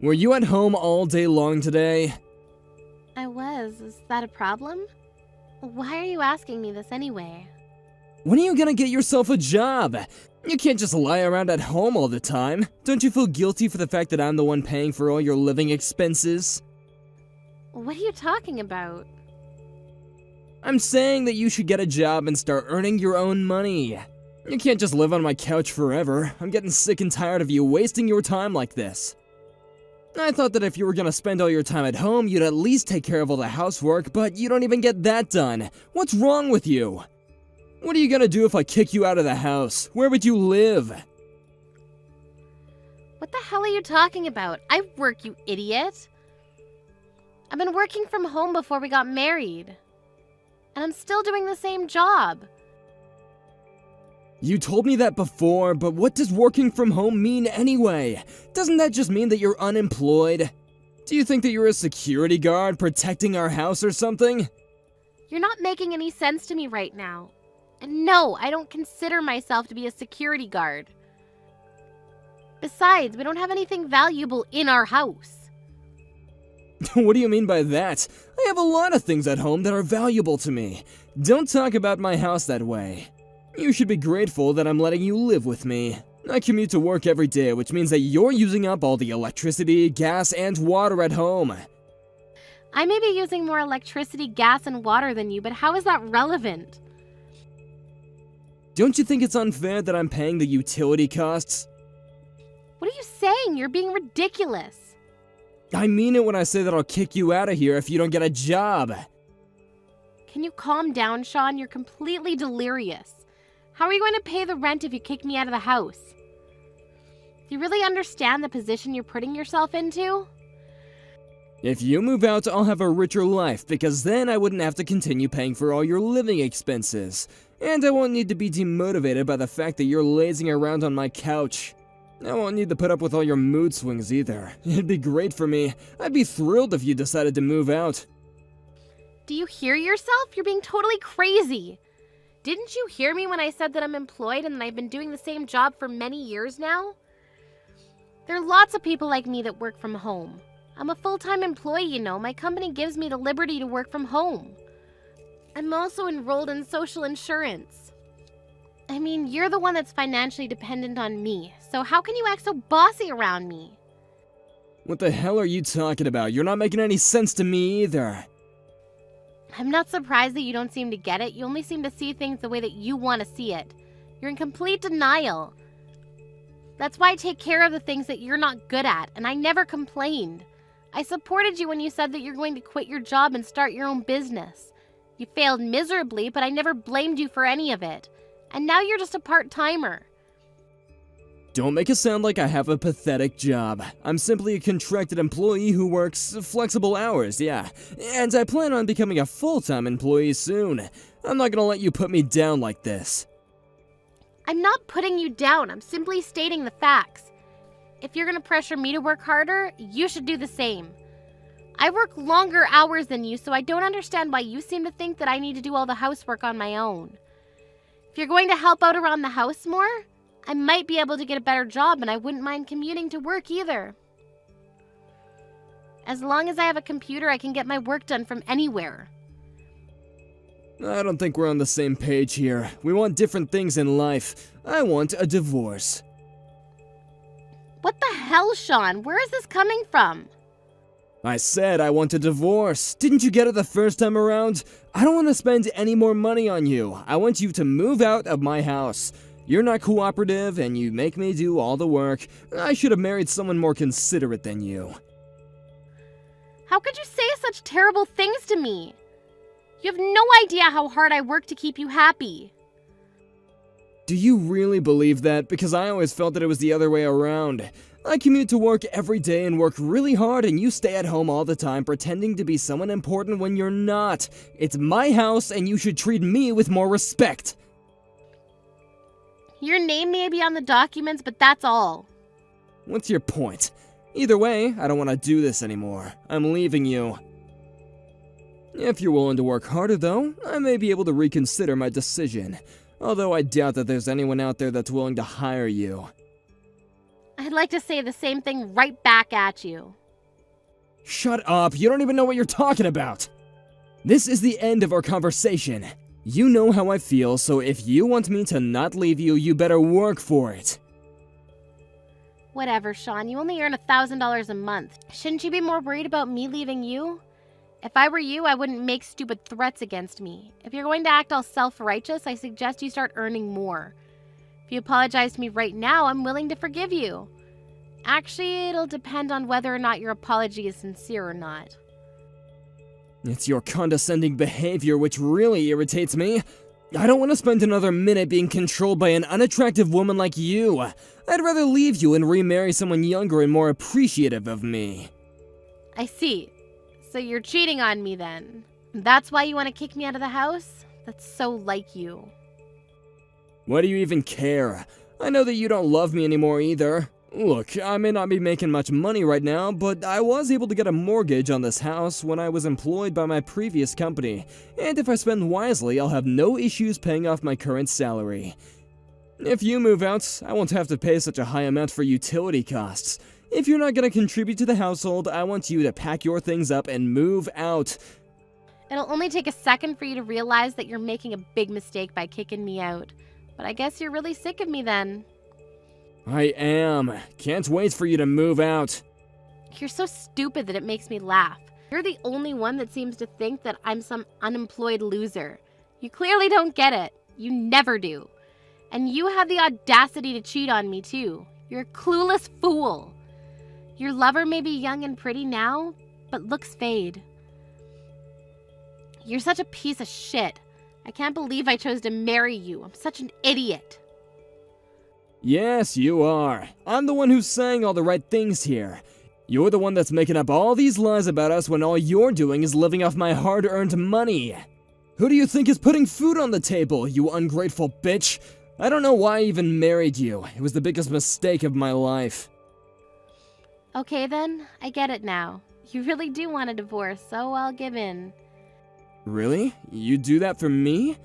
Were you at home all day long today? I was. Is that a problem? Why are you asking me this anyway? When are you gonna get yourself a job? You can't just lie around at home all the time. Don't you feel guilty for the fact that I'm the one paying for all your living expenses? What are you talking about? I'm saying that you should get a job and start earning your own money. You can't just live on my couch forever. I'm getting sick and tired of you wasting your time like this. I thought that if you were gonna spend all your time at home, you'd at least take care of all the housework, but you don't even get that done. What's wrong with you? What are you gonna do if I kick you out of the house? Where would you live? What the hell are you talking about? I work, you idiot. I've been working from home before we got married. And I'm still doing the same job. You told me that before, but what does working from home mean anyway? Doesn't that just mean that you're unemployed? Do you think that you're a security guard protecting our house or something? You're not making any sense to me right now. And no, I don't consider myself to be a security guard. Besides, we don't have anything valuable in our house. What do you mean by that? I have a lot of things at home that are valuable to me. Don't talk about my house that way. You should be grateful that I'm letting you live with me. I commute to work every day, which means that you're using up all the electricity, gas, and water at home. I may be using more electricity, gas, and water than you, but how is that relevant? Don't you think it's unfair that I'm paying the utility costs? What are you saying? You're being ridiculous. I mean it when I say that I'll kick you out of here if you don't get a job. Can you calm down, Sean? You're completely delirious. How are you going to pay the rent if you kick me out of the house? Do you really understand the position you're putting yourself into? If you move out, I'll have a richer life, because then I wouldn't have to continue paying for all your living expenses. And I won't need to be demotivated by the fact that you're lazing around on my couch. I won't need to put up with all your mood swings either. It'd be great for me. I'd be thrilled if you decided to move out. Do you hear yourself? You're being totally crazy. Didn't you hear me when I said that I'm employed and that I've been doing the same job for many years now? There are lots of people like me that work from home. I'm a full-time employee, you know. My company gives me the liberty to work from home. I'm also enrolled in social insurance. I mean, you're the one that's financially dependent on me, so how can you act so bossy around me? What the hell are you talking about? You're not making any sense to me either. I'm not surprised that you don't seem to get it. You only seem to see things the way that you want to see it. You're in complete denial. That's why I take care of the things that you're not good at, and I never complained. I supported you when you said that you're going to quit your job and start your own business. You failed miserably, but I never blamed you for any of it. And now you're just a part-timer. Don't make it sound like I have a pathetic job. I'm simply a contracted employee who works flexible hours, yeah. And I plan on becoming a full-time employee soon. I'm not gonna let you put me down like this. I'm not putting you down. I'm simply stating the facts. If you're gonna pressure me to work harder, you should do the same. I work longer hours than you, so I don't understand why you seem to think that I need to do all the housework on my own. If you're going to help out around the house more, I might be able to get a better job, and I wouldn't mind commuting to work either. As long as I have a computer, I can get my work done from anywhere. I don't think we're on the same page here. We want different things in life. I want a divorce. What the hell, Sean? Where is this coming from? I said I want a divorce. Didn't you get it the first time around? I don't want to spend any more money on you. I want you to move out of my house. You're not cooperative, and you make me do all the work. I should have married someone more considerate than you. How could you say such terrible things to me? You have no idea how hard I work to keep you happy. Do you really believe that? Because I always felt that it was the other way around. I commute to work every day and work really hard, and you stay at home all the time pretending to be someone important when you're not. It's my house, and you should treat me with more respect. Your name may be on the documents, but that's all. What's your point? Either way, I don't want to do this anymore. I'm leaving you. If you're willing to work harder, though, I may be able to reconsider my decision. Although I doubt that there's anyone out there that's willing to hire you. I'd like to say the same thing right back at you. Shut up, you don't even know what you're talking about! This is the end of our conversation. You know how I feel, so if you want me to not leave you, you better work for it. Whatever, Sean, you only earn $1,000 a month. Shouldn't you be more worried about me leaving you? If I were you, I wouldn't make stupid threats against me. If you're going to act all self-righteous, I suggest you start earning more. If you apologize to me right now, I'm willing to forgive you. Actually, it'll depend on whether or not your apology is sincere or not. It's your condescending behavior which really irritates me. I don't want to spend another minute being controlled by an unattractive woman like you. I'd rather leave you and remarry someone younger and more appreciative of me. I see. So you're cheating on me then. That's why you want to kick me out of the house? That's so like you. Why do you even care? I know that you don't love me anymore either. Look, I may not be making much money right now, but I was able to get a mortgage on this house when I was employed by my previous company, and if I spend wisely, I'll have no issues paying off my current salary. If you move out, I won't have to pay such a high amount for utility costs. If you're not going to contribute to the household, I want you to pack your things up and move out. It'll only take a second for you to realize that you're making a big mistake by kicking me out. But I guess you're really sick of me then. I am. Can't wait for you to move out. You're so stupid that it makes me laugh. You're the only one that seems to think that I'm some unemployed loser. You clearly don't get it. You never do. And you have the audacity to cheat on me too. You're a clueless fool. Your lover may be young and pretty now, but looks fade. You're such a piece of shit. I can't believe I chose to marry you. I'm such an idiot. Yes, you are. I'm the one who's saying all the right things here. You're the one that's making up all these lies about us when all you're doing is living off my hard-earned money. Who do you think is putting food on the table, you ungrateful bitch? I don't know why I even married you. It was the biggest mistake of my life. Okay then, I get it now. You really do want a divorce, so I'll give in. Really? You do that for me?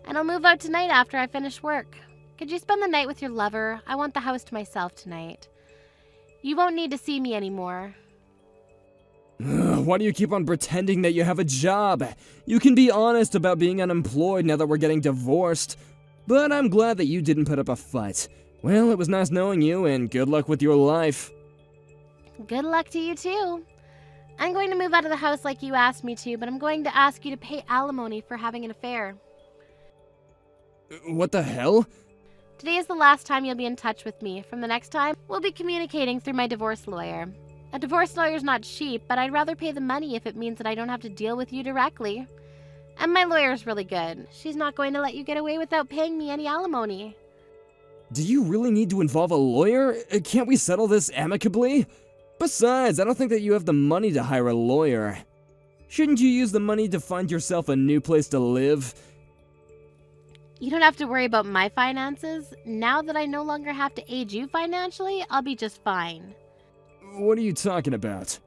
And I'll move out tonight after I finish work. Could you spend the night with your lover? I want the house to myself tonight. You won't need to see me anymore. Why do you keep on pretending that you have a job? You can be honest about being unemployed now that we're getting divorced. But I'm glad that you didn't put up a fight. Well, it was nice knowing you, and good luck with your life. Good luck to you too. I'm going to move out of the house like you asked me to, but I'm going to ask you to pay alimony for having an affair. What the hell? Today is the last time you'll be in touch with me. From the next time, we'll be communicating through my divorce lawyer. A divorce lawyer's not cheap, but I'd rather pay the money if it means that I don't have to deal with you directly. And my lawyer's really good. She's not going to let you get away without paying me any alimony. Do you really need to involve a lawyer? Can't we settle this amicably? Besides, I don't think that you have the money to hire a lawyer. Shouldn't you use the money to find yourself a new place to live? You don't have to worry about my finances. Now that I no longer have to aid you financially, I'll be just fine. What are you talking about?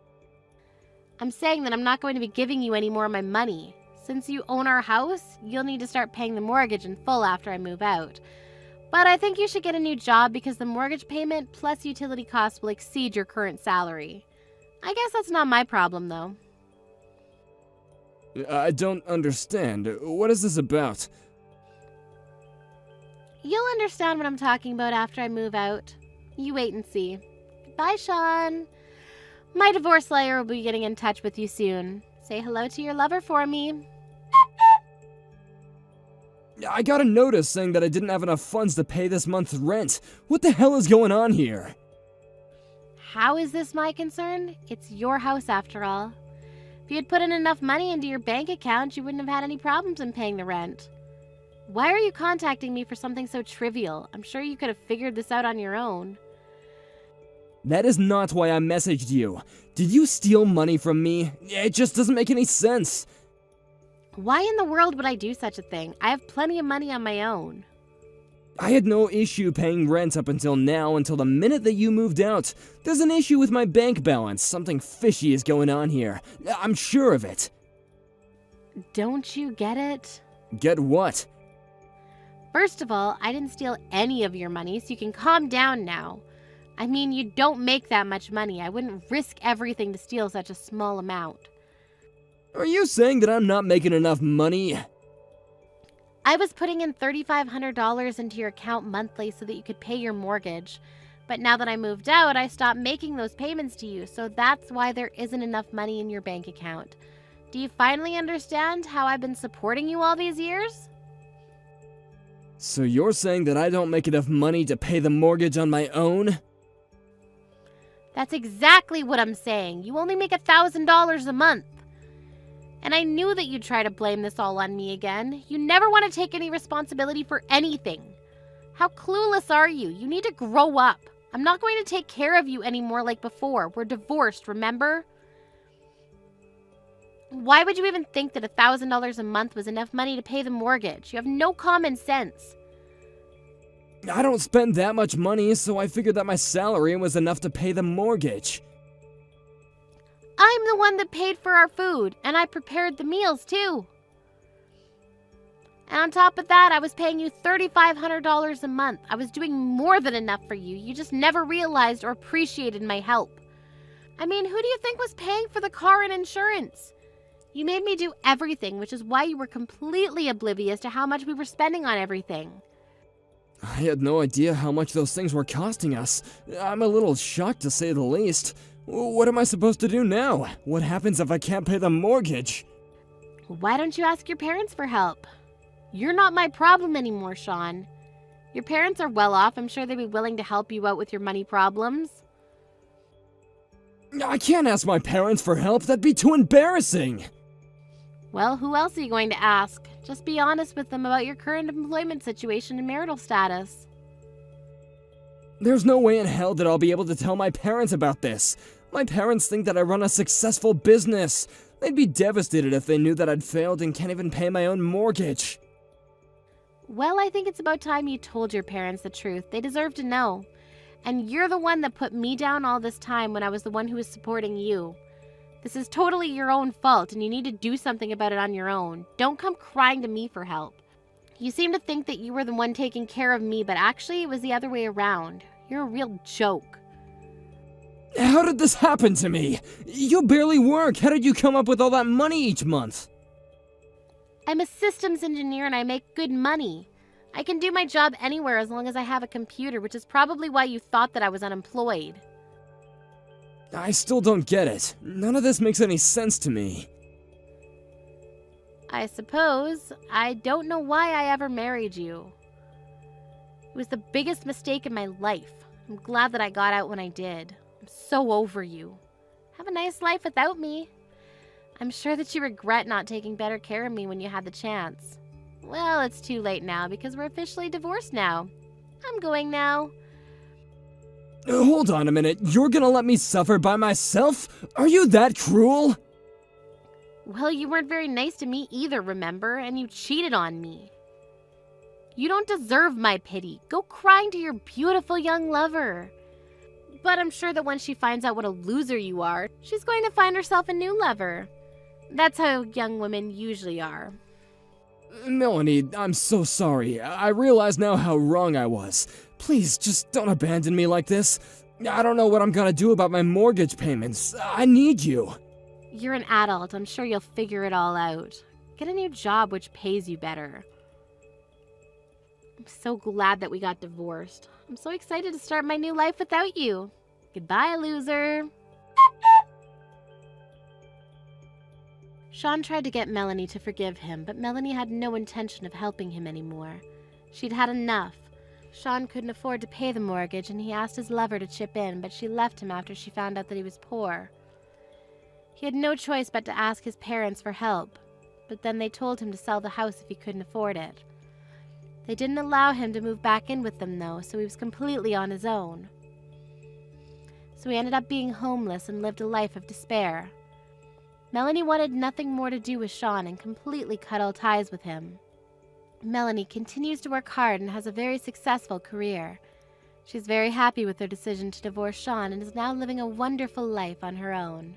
I'm saying that I'm not going to be giving you any more of my money. Since you own our house, you'll need to start paying the mortgage in full after I move out. But I think you should get a new job because the mortgage payment plus utility costs will exceed your current salary. I guess that's not my problem, though. I don't understand. What is this about? You'll understand what I'm talking about after I move out. You wait and see. Goodbye, Sean. My divorce lawyer will be getting in touch with you soon. Say hello to your lover for me. I got a notice saying that I didn't have enough funds to pay this month's rent. What the hell is going on here? How is this my concern? It's your house after all. If you had put in enough money into your bank account, you wouldn't have had any problems in paying the rent. Why are you contacting me for something so trivial? I'm sure you could have figured this out on your own. That is not why I messaged you. Did you steal money from me? It just doesn't make any sense. Why in the world would I do such a thing? I have plenty of money on my own. I had no issue paying rent up until now, until the minute that you moved out. There's an issue with my bank balance. Something fishy is going on here. I'm sure of it. Don't you get it? Get what? First of all, I didn't steal any of your money, so you can calm down now. I mean, you don't make that much money. I wouldn't risk everything to steal such a small amount. Are you saying that I'm not making enough money? I was putting in $3,500 into your account monthly so that you could pay your mortgage. But now that I moved out, I stopped making those payments to you, so that's why there isn't enough money in your bank account. Do you finally understand how I've been supporting you all these years? So you're saying that I don't make enough money to pay the mortgage on my own? That's exactly what I'm saying. You only make $1,000 a month. And I knew that you'd try to blame this all on me again. You never want to take any responsibility for anything. How clueless are you? You need to grow up. I'm not going to take care of you anymore like before. We're divorced, remember? Why would you even think that $1,000 a month was enough money to pay the mortgage? You have no common sense. I don't spend that much money, so I figured that my salary was enough to pay the mortgage. I'm the one that paid for our food, and I prepared the meals too. And on top of that, I was paying you $3,500 a month. I was doing more than enough for you. You just never realized or appreciated my help. I mean, who do you think was paying for the car and insurance? You made me do everything, which is why you were completely oblivious to how much we were spending on everything. I had no idea how much those things were costing us. I'm a little shocked to say the least. What am I supposed to do now? What happens if I can't pay the mortgage? Why don't you ask your parents for help? You're not my problem anymore, Sean. Your parents are well off. I'm sure they'd be willing to help you out with your money problems. I can't ask my parents for help. That'd be too embarrassing. Well, who else are you going to ask? Just be honest with them about your current employment situation and marital status. There's no way in hell that I'll be able to tell my parents about this. My parents think that I run a successful business. They'd be devastated if they knew that I'd failed and can't even pay my own mortgage. Well, I think it's about time you told your parents the truth. They deserve to know. And you're the one that put me down all this time when I was the one who was supporting you. This is totally your own fault, and you need to do something about it on your own. Don't come crying to me for help. You seem to think that you were the one taking care of me, but actually it was the other way around. You're a real joke. How did this happen to me? You barely work. How did you come up with all that money each month? I'm a systems engineer and I make good money. I can do my job anywhere as long as I have a computer, which is probably why you thought that I was unemployed. I still don't get it. None of this makes any sense to me. I suppose. I don't know why I ever married you. It was the biggest mistake in my life. I'm glad that I got out when I did. I'm so over you. Have a nice life without me. I'm sure that you regret not taking better care of me when you had the chance. Well, it's too late now because we're officially divorced now. I'm going now. Hold on a minute. You're gonna let me suffer by myself? Are you that cruel? Well, you weren't very nice to me either, remember? And you cheated on me. You don't deserve my pity. Go crying to your beautiful young lover. But I'm sure that when she finds out what a loser you are, she's going to find herself a new lover. That's how young women usually are. Melanie, I'm so sorry. I realize now how wrong I was. Please, just don't abandon me like this. I don't know what I'm gonna do about my mortgage payments. I need you. You're an adult. I'm sure you'll figure it all out. Get a new job which pays you better. I'm so glad that we got divorced. I'm so excited to start my new life without you. Goodbye, loser. Sean tried to get Melanie to forgive him, but Melanie had no intention of helping him anymore. She'd had enough. Sean couldn't afford to pay the mortgage, and he asked his lover to chip in, but she left him after she found out that he was poor. He had no choice but to ask his parents for help, but then they told him to sell the house if he couldn't afford it. They didn't allow him to move back in with them, though, so he was completely on his own. So he ended up being homeless and lived a life of despair. Melanie wanted nothing more to do with Sean and completely cut all ties with him. Melanie continues to work hard and has a very successful career. She's very happy with her decision to divorce Sean and is now living a wonderful life on her own.